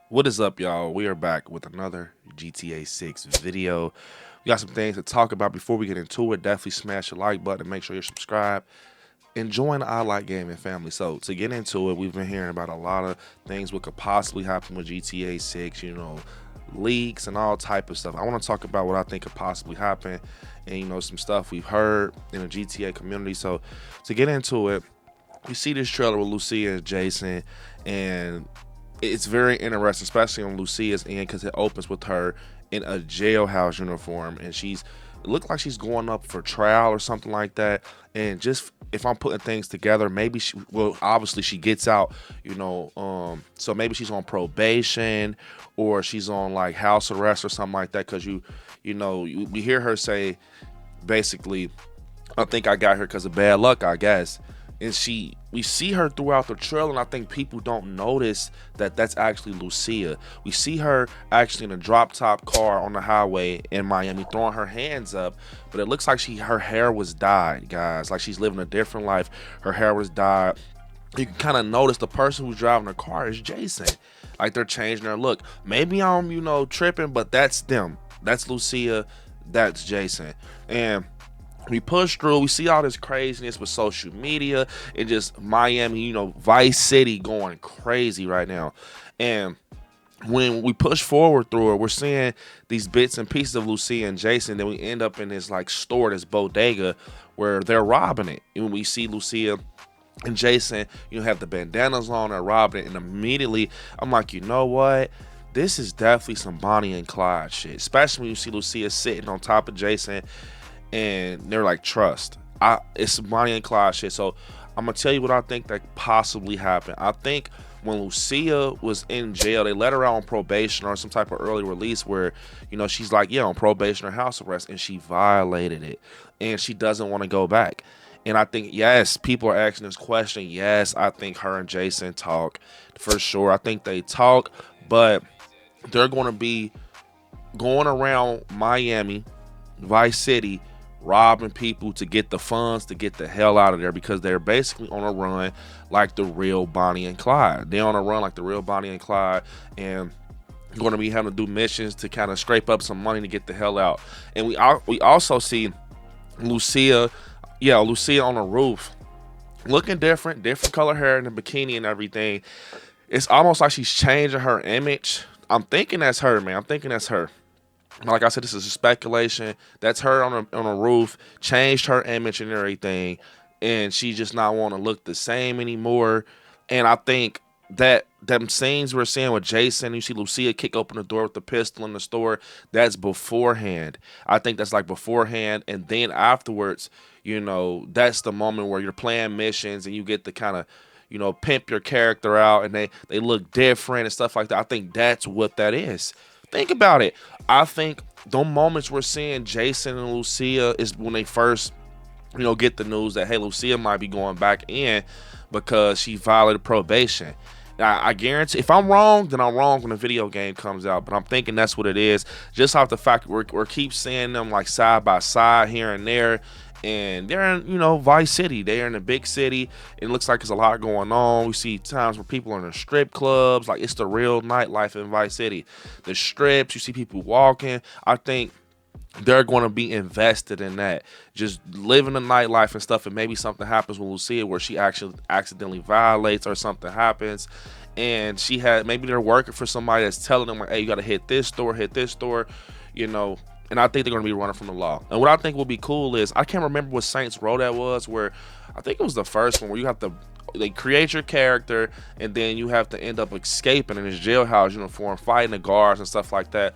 What is up, y'all? We are back with another GTA 6 video. We got some things to talk about before we get into it. Definitely smash the like button and make sure you're subscribed. And join the I Like Gaming family. So to get into it, we've been hearing about a lot of things what could possibly happen with GTA 6, you know, leaks and all type of stuff. I want to talk about what I think could possibly happen and, you know, some stuff we've heard in the GTA community. So to get into it, you see this trailer with Lucia and Jason, and it's very interesting, especially on Lucia's end, because it opens with her in a jailhouse uniform, and it looked like she's going up for trial or something like that. And just if I'm putting things together, maybe obviously she gets out, you know, so maybe she's on probation or she's on like house arrest or something like that, because you hear her say basically, I think I got her because of bad luck, I guess. And we see her throughout the trailer, and I think people don't notice that that's actually Lucia. We see her actually in a drop-top car on the highway in Miami throwing her hands up, but it looks like her hair was dyed, guys. Like she's living a different life. Her hair was dyed. You can kind of notice the person who's driving the car is Jason. Like they're changing their look. Maybe I'm, tripping, but that's them. That's Lucia. That's Jason. And we push through, we see all this craziness with social media and just Miami, Vice City going crazy right now. And when we push forward through it, we're seeing these bits and pieces of Lucia and Jason. Then we end up in this like store, this bodega, where they're robbing it. And we see Lucia and Jason, have the bandanas on, they're robbing it. And immediately I'm like, you know what? This is definitely some Bonnie and Clyde shit. Especially when you see Lucia sitting on top of Jason, and they're like, trust. It's Bonnie and Clyde shit. So I'm gonna tell you what I think that possibly happened. I think when Lucia was in jail, they let her out on probation or some type of early release where, she's like, on probation or house arrest, and she violated it, and she doesn't want to go back. And I think, yes, people are asking this question. Yes, I think her and Jason talk for sure. I think they talk, but they're going to be going around Miami, Vice City, robbing people to get the funds to get the hell out of there, because they're basically on a run like the real Bonnie and Clyde. They're on a run like the real Bonnie and Clyde, and going to be having to do missions to kind of scrape up some money to get the hell out. And we also see Lucia on the roof looking different color hair and the bikini and everything. It's almost like she's changing her image. I'm thinking that's her, man. I'm thinking that's her. Like I said, this is a speculation. That's her on a roof, changed her image and everything, and she just not want to look the same anymore. And I think that them scenes we're seeing with Jason, you see Lucia kick open the door with the pistol in the store, that's beforehand. I think that's like beforehand, and then afterwards, that's the moment where you're playing missions and you get to kind of, pimp your character out, and they look different and stuff like that. I think that's what that is. Think about it. I think the moments we're seeing Jason and Lucia is when they first, get the news that, hey, Lucia might be going back in because she violated probation. Now, I guarantee, if I'm wrong, then I'm wrong when the video game comes out. But I'm thinking that's what it is. Just off the fact that we're keep seeing them like side by side here and there. And they're in, Vice City. They're in a big city. It looks like there's a lot going on. We see times where people are in the strip clubs. Like, it's the real nightlife in Vice City. The strips, you see people walking. I think they're going to be invested in that. Just living the nightlife and stuff. And maybe something happens with Lucia where she actually accidentally violates or something happens. And maybe they're working for somebody that's telling them, like, hey, you got to hit this store, And I think they're going to be running from the law. And what I think will be cool is, I can't remember what Saints Row that was, where I think it was the first one where you have to create your character, and then you have to end up escaping in this jailhouse uniform, fighting the guards and stuff like that.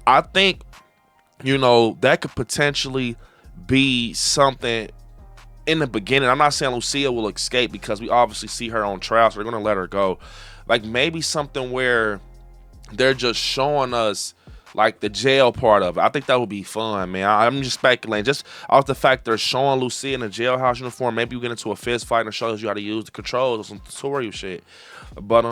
I think, that could potentially be something in the beginning. I'm not saying Lucia will escape, because we obviously see her on trial, so they're going to let her go. Like maybe something where they're just showing us like the jail part of it. I think that would be fun, man. I'm just speculating. Just off the fact they're showing Lucia in a jailhouse uniform, maybe you get into a fist fight and shows you how to use the controls or some tutorial shit. But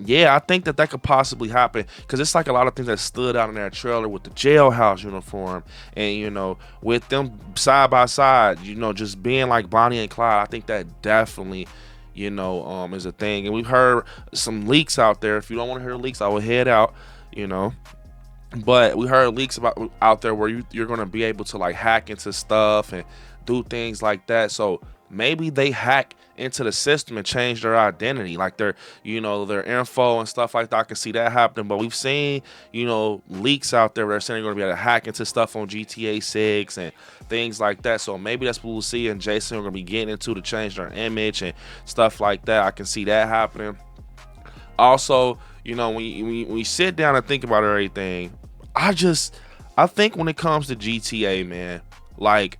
Yeah, I think that could possibly happen because it's like a lot of things that stood out in that trailer with the jailhouse uniform, and with them side by side, just being like Bonnie and Clyde. I think that definitely, is a thing. And we've heard some leaks out there. If you don't want to hear leaks, I will head out. You know, but we heard leaks about out there where you're gonna be able to like hack into stuff and do things like that. So maybe they hack into the system and change their identity, like their info and stuff like that. I can see that happening. But we've seen, leaks out there that are saying they're gonna be able to hack into stuff on GTA 6 and things like that. So maybe that's what Lucia and Jason are gonna be getting into to change their image and stuff like that. I can see that happening. Also, when you sit down and think about everything, I think when it comes to GTA, man, like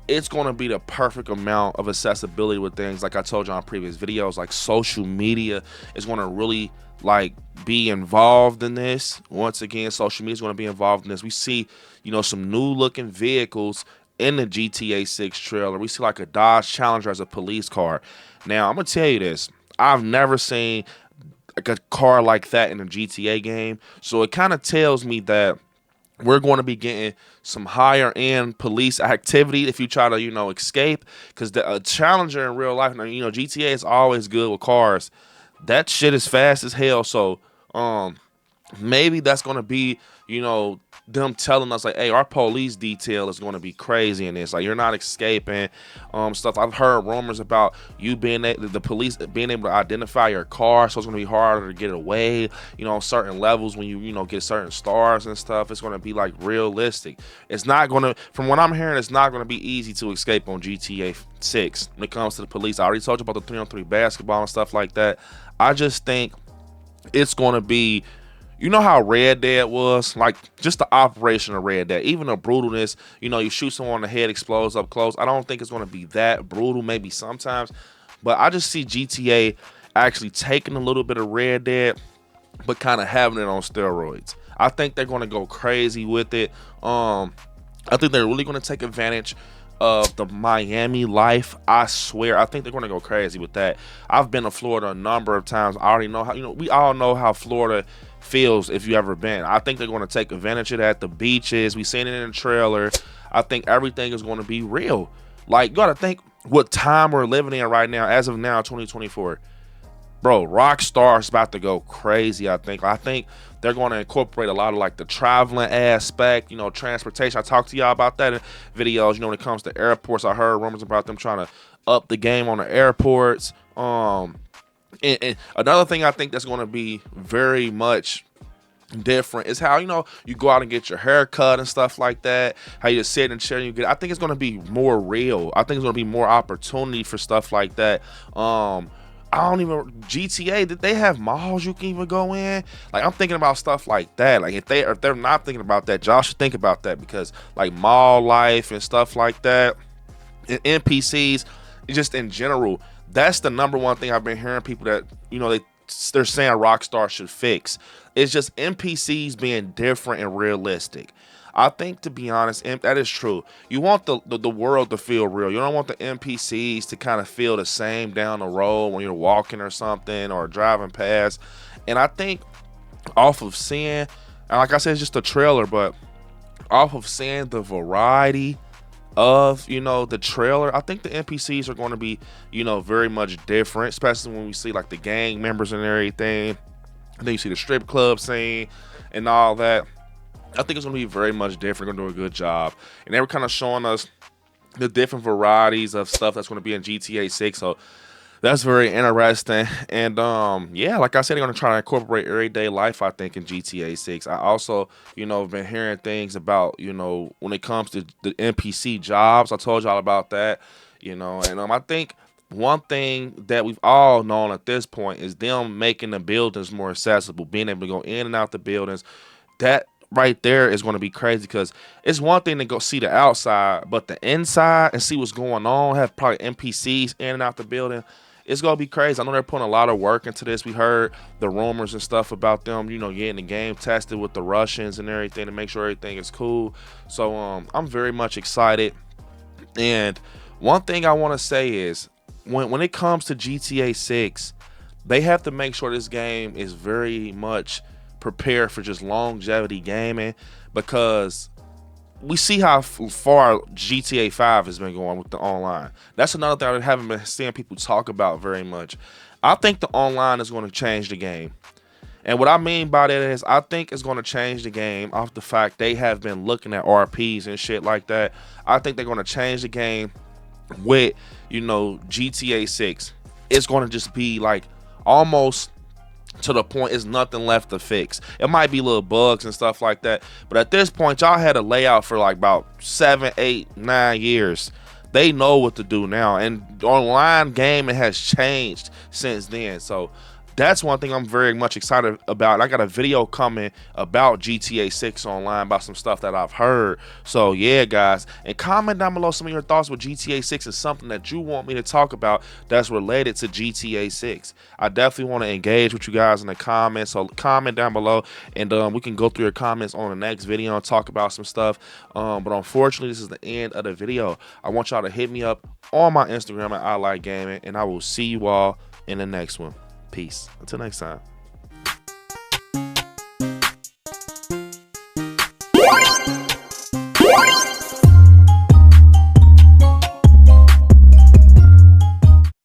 it's gonna be the perfect amount of accessibility with things. Like I told you on previous videos, like social media is gonna really like be involved in this. Once again, social media is gonna be involved in this. We see, some new looking vehicles in the GTA 6 trailer. We see like a Dodge Challenger as a police car. Now I'm gonna tell you this. I've never seen like a car like that in a GTA game. So it kind of tells me that we're going to be getting some higher end police activity if you try to, escape. Because the Challenger in real life, now, GTA is always good with cars. That shit is fast as hell. So, maybe that's going to be, them telling us like, hey, our police detail is going to be crazy in this. Like, you're not escaping, stuff. I've heard rumors about the police being able to identify your car, so it's going to be harder to get away. On certain levels when you get certain stars and stuff, it's going to be like realistic. It's not going to, from what I'm hearing, it's not going to be easy to escape on GTA 6 when it comes to the police. I already told you about the 3-on-3 basketball and stuff like that. I just think it's going to be, how Red Dead was? Like, just the operation of Red Dead. Even the brutalness, you shoot someone in the head, explodes up close. I don't think it's going to be that brutal, maybe sometimes. But I just see GTA actually taking a little bit of Red Dead, but kind of having it on steroids. I think they're going to go crazy with it. I think they're really going to take advantage of the Miami life. I swear, I think they're going to go crazy with that. I've been to Florida a number of times. I already know how, we all know how Florida feels if you ever been. I think they're going to take advantage of that. The beaches, we seen it in the trailer. I think everything is going to be real. Like, you got to think what time we're living in right now, as of now, 2024. Bro, Rockstar's about to go crazy. I think they're going to incorporate a lot of like the traveling aspect, transportation. I talked to y'all about that in videos. When it comes to airports, I heard rumors about them trying to up the game on the airports. And another thing I think that's going to be very much different is how you go out and get your hair cut and stuff like that, how you sit and chill and I think it's going to be more real. I think it's going to be more opportunity for stuff like that. I don't even, GTA, did they have malls you can even go in? Like, I'm thinking about stuff like that. Like, if they're not thinking about that, y'all should think about that, because like mall life and stuff like that, and NPCs just in general, that's the number one thing I've been hearing people that they're saying Rockstar should fix. It's just NPCs being different and realistic. I think, to be honest, that is true. You want the world to feel real. You don't want the NPCs to kind of feel the same down the road when you're walking or something or driving past. And I think off of seeing, and like I said, it's just a trailer, but off of seeing the variety of the trailer, I think the NPCs are going to be very much different, especially when we see like the gang members and everything. And then you see the strip club scene and all that. I think it's going to be very much different. Going to do a good job. And they were kind of showing us the different varieties of stuff that's going to be in GTA 6. So that's very interesting. And yeah, like I said, they're going to try to incorporate everyday life, I think, in GTA 6. I also, have been hearing things about, when it comes to the NPC jobs. I told y'all about that, and I think one thing that we've all known at this point is them making the buildings more accessible, being able to go in and out the buildings. That right there is going to be crazy, because it's one thing to go see the outside, but the inside and see what's going on, have probably NPCs in and out the building. It's going to be crazy. I know they're putting a lot of work into this. We heard the rumors and stuff about them, getting the game tested with the Russians and everything to make sure everything is cool. So I'm very much excited. And one thing I want to say is when it comes to GTA 6, they have to make sure this game is very much prepared for just longevity gaming, because we see how far GTA 5 has been going with the online. That's another thing I haven't been seeing people talk about very much. I think the online is going to change the game. And what I mean by that is I think it's going to change the game off the fact they have been looking at RPs and shit like that. I think they're going to change the game with, you know, GTA 6. It's going to just be like almost to the point is nothing left to fix. It might be little bugs and stuff like that, but at this point y'all had a layout for like about 7, 8, 9 years. They know what to do now, and online gaming has changed since then. So that's one thing I'm very much excited about. I got a video coming about GTA 6 online, about some stuff that I've heard. So yeah, guys, and comment down below some of your thoughts with GTA 6 is something that you want me to talk about that's related to GTA 6. I definitely want to engage with you guys in the comments, so comment down below, and we can go through your comments on the next video and talk about some stuff. But unfortunately, this is the end of the video. I want y'all to hit me up on my Instagram at I Like Gaming, and I will see you all in the next one. Peace. Until next time.